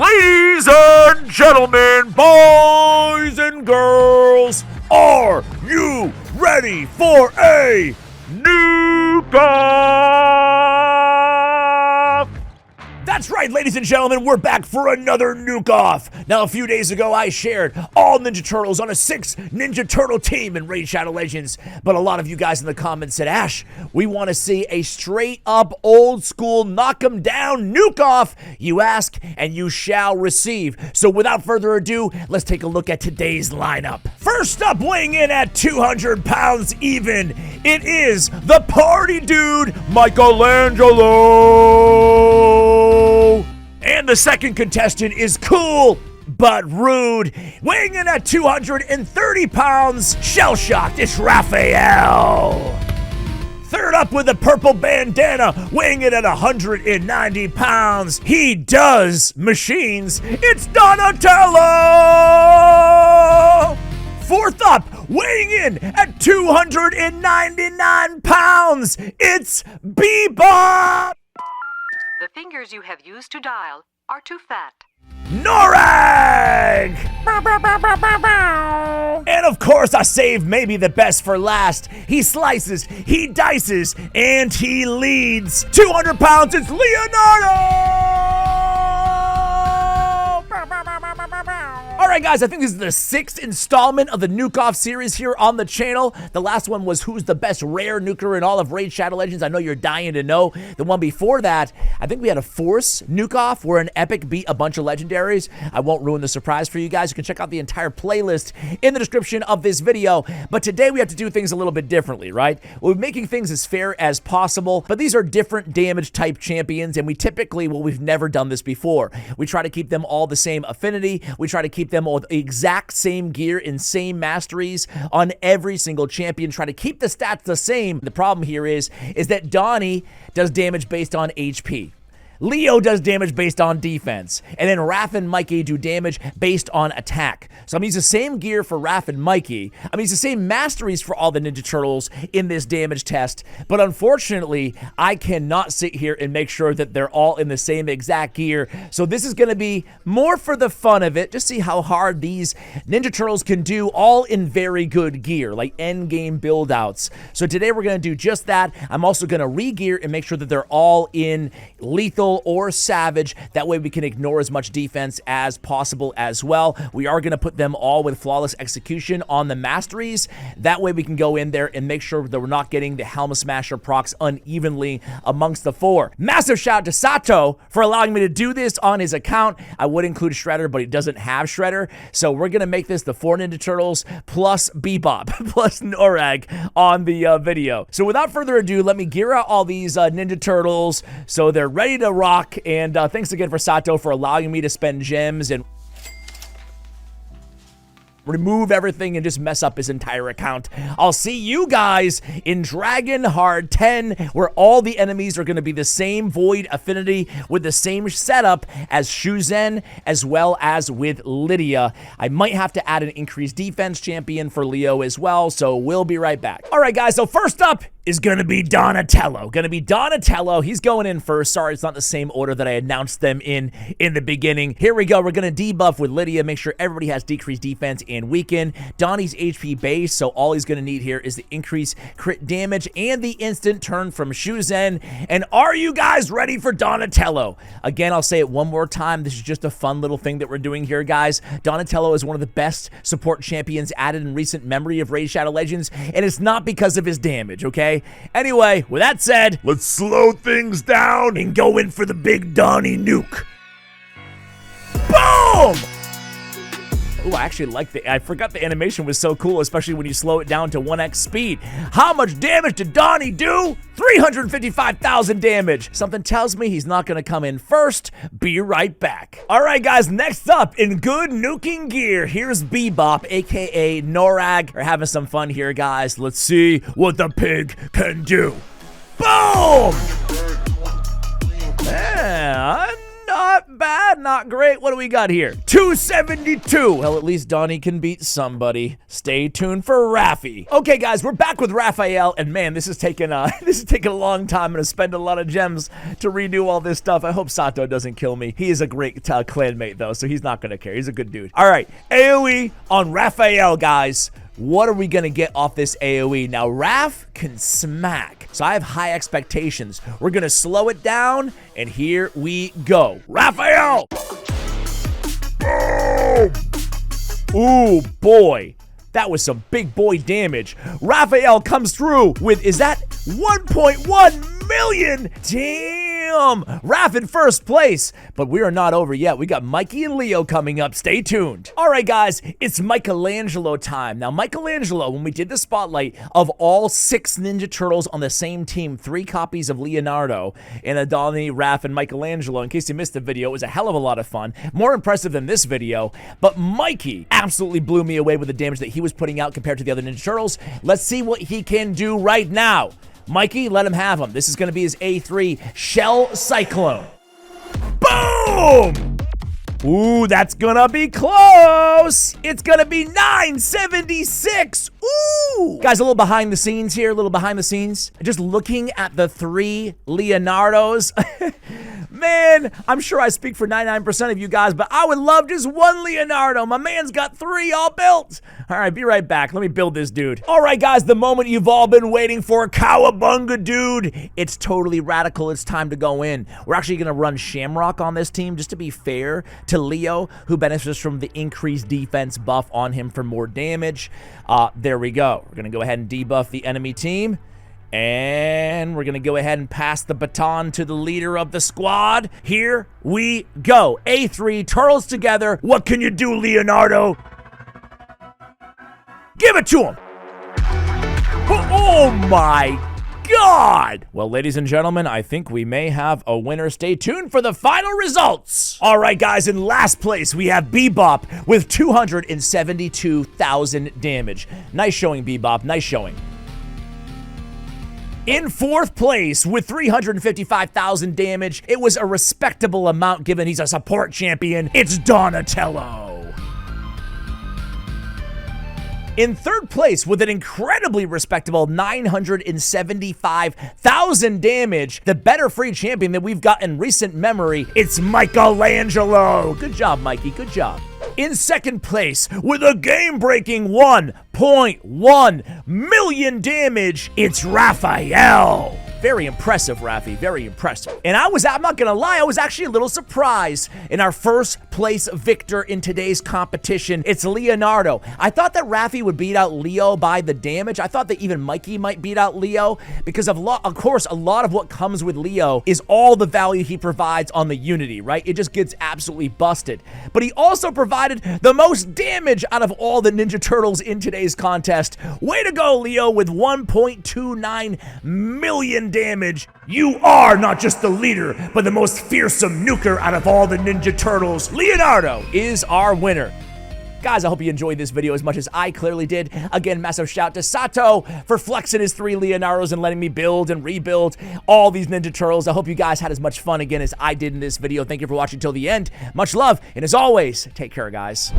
Ladies and gentlemen, boys and girls, are you ready for a Nuke Off? That's right, ladies and gentlemen, we're back for another Nuke Off. Now, a few days ago, I shared all Ninja Turtles on a 6 Ninja Turtle team in Raid Shadow Legends, but a lot of you guys in the comments said, Ash, we want to see a straight-up, old-school, knock-em-down Nuke Off. You ask, and you shall receive. So without further ado, let's take a look at today's lineup. First up, weighing in at 200 pounds even, it is the party dude, Michelangelo. And the second contestant is cool but rude, weighing in at 230 pounds, shell-shocked, it's Raphael. Third up with the purple bandana, weighing in at 190 pounds, he does machines, it's Donnaetello. Fourth up, weighing in at 299 pounds, it's Bebop. The fingers you have used to dial are too fat. Norag! And of course, I saved maybe the best for last. He slices, he dices, and he leads. 200 pounds, it's Leonardo! Alright guys, I think this is the 6th installment of the Nuke Off series here on the channel. The last one was who's the best rare nuker in all of Raid Shadow Legends. I know you're dying to know. The one before that, I think we had a Force Nuke Off where an epic beat a bunch of legendaries. I won't ruin the surprise for you guys. You can check out the entire playlist in the description of this video. But today we have to do things a little bit differently, right? We're making things as fair as possible, but these are different damage type champions, and we typically, well, we've never done this before. We try to keep them all the same affinity. We try to keep them all the exact same gear and same masteries on every single champion. Try to keep the stats the same. The problem here is that Donnie does damage based on HP. Leo does damage based on defense, and then Raph and Mikey do damage based on attack. So I'm gonna use the same gear for Raph and Mikey. I'm gonna use the same masteries for all the Ninja Turtles in this damage test, but unfortunately, I cannot sit here and make sure that they're all in the same exact gear. So this is gonna be more for the fun of it, just see how hard these Ninja Turtles can do all in very good gear, like end game build outs. So today we're gonna do just that. I'm also gonna re-gear and make sure that they're all in lethal or savage. That way we can ignore as much defense as possible as well. We are going to put them all with flawless execution on the masteries. That way we can go in there and make sure that we're not getting the Helm Smasher procs unevenly amongst the 4. Massive shout out to Sato for allowing me to do this on his account. I would include Shredder, but he doesn't have Shredder. So we're going to make this the 4 Ninja Turtles plus Bebop plus Norag on the video. So without further ado, let me gear out all these Ninja Turtles so they're ready to rock, and thanks again for Sato for allowing me to spend gems and remove everything and just mess up his entire account. I'll see you guys in Dragon Hard 10, where all the enemies are going to be the same Void affinity with the same setup as Shuzen, as well as with Lydia. I might have to add an increased defense champion for Leo as well, so we'll be right back. All right, guys, so first up is gonna be Donatello. He's going in first. Sorry, it's not the same order that I announced them in the beginning. Here we go. We're gonna debuff with Lydia, make sure everybody has decreased defense and weaken. Donnie's HP base, so all he's gonna need here is the increased crit damage and the instant turn from Shuzen. And are you guys ready for Donatello? Again, I'll say it one more time. This is just a fun little thing that we're doing here, guys. Donatello is one of the best support champions added in recent memory of Raid Shadow Legends, and it's not because of his damage, okay? Anyway, with that said, let's slow things down and go in for the big Donnie nuke. Boom! Ooh, I actually like I forgot the animation was so cool, especially when you slow it down to 1x speed. How much damage did Donnie do? 355,000 damage. Something tells me he's not gonna come in first. Be right back. All right, guys, next up in good nuking gear, here's Bebop, aka Norag. We're having some fun here, guys. Let's see what the pig can do. Boom! Yeah, I'm not Not bad, not great. What do we got here? 272. Well, at least Donnie can beat somebody. Stay tuned for Raffy. Okay, guys, we're back with Raphael, and man, this is taking a long time. I'm gonna spend a lot of gems to redo all this stuff. I hope Sato doesn't kill me. He is a great clanmate, though, so he's not gonna care. He's a good dude. All right, AoE on Raphael, guys. What are we gonna get off this AoE? Now, Raph can smack, so I have high expectations. We're gonna slow it down, and here we go. Raphael! Boom! Ooh, boy. That was some big boy damage. Raphael comes through with, is that 1.1 million? Damn! Raph in first place, but we are not over yet. We got Mikey and Leo coming up. Stay tuned. All right, guys, it's Michelangelo time. Now, Michelangelo, when we did the spotlight of all 6 Ninja Turtles on the same team, 3 copies of Leonardo, and Donnie, Raph, and Michelangelo. In case you missed the video, it was a hell of a lot of fun. More impressive than this video, but Mikey absolutely blew me away with the damage that he was putting out compared to the other Ninja Turtles. Let's see what he can do right now. Mikey, let him have him. This is going to be his A3 Shell Cyclone. Boom! Ooh, that's gonna be close. It's gonna be 976. Ooh! Guys, a little behind the scenes here, a little behind the scenes. Just looking at the 3 Leonardos. Man, I'm sure I speak for 99% of you guys, but I would love just 1 Leonardo. My man's got 3 all built. All right, be right back. Let me build this dude. All right, guys, the moment you've all been waiting for. Cowabunga, dude. It's totally radical. It's time to go in. We're actually going to run Shamrock on this team just to be fair to Leo, who benefits from the increased defense buff on him for more damage. There we go. We're going to go ahead and debuff the enemy team. And we're going to go ahead and pass the baton to the leader of the squad. Here we go. A3, Turtles together. What can you do, Leonardo? Give it to him. Oh my God. Well, ladies and gentlemen, I think we may have a winner. Stay tuned for the final results. All right, guys, in last place, we have Bebop with 272,000 damage. Nice showing, Bebop. Nice showing. In 4th place with 355,000 damage, it was a respectable amount given he's a support champion. It's Donnaetello. In 3rd place with an incredibly respectable 975,000 damage, the better free champion that we've got in recent memory, it's Michelangelo. Good job, Mikey. Good job. In 2nd place with a game-breaking 1.1 million damage, it's Raphael. Very impressive, Raffy. Very impressive. And I'm not gonna lie, I was actually a little surprised in our 1st place victor in today's competition. It's Leonardo. I thought that Raffy would beat out Leo by the damage. I thought that even Mikey might beat out Leo because of course, a lot of what comes with Leo is all the value he provides on the Unity, right? It just gets absolutely busted. But he also provided the most damage out of all the Ninja Turtles in today's contest. Way to go, Leo, with 1.29 million damage. You are not just the leader, but the most fearsome nuker out of all the Ninja Turtles. Leonardo is our winner. Guys, I hope you enjoyed this video as much as I clearly did. Again, massive shout to Sato for flexing his 3 Leonardos and letting me build and rebuild all these Ninja Turtles. I hope you guys had as much fun again as I did in this video. Thank you for watching till the end. Much love, and as always, take care, guys.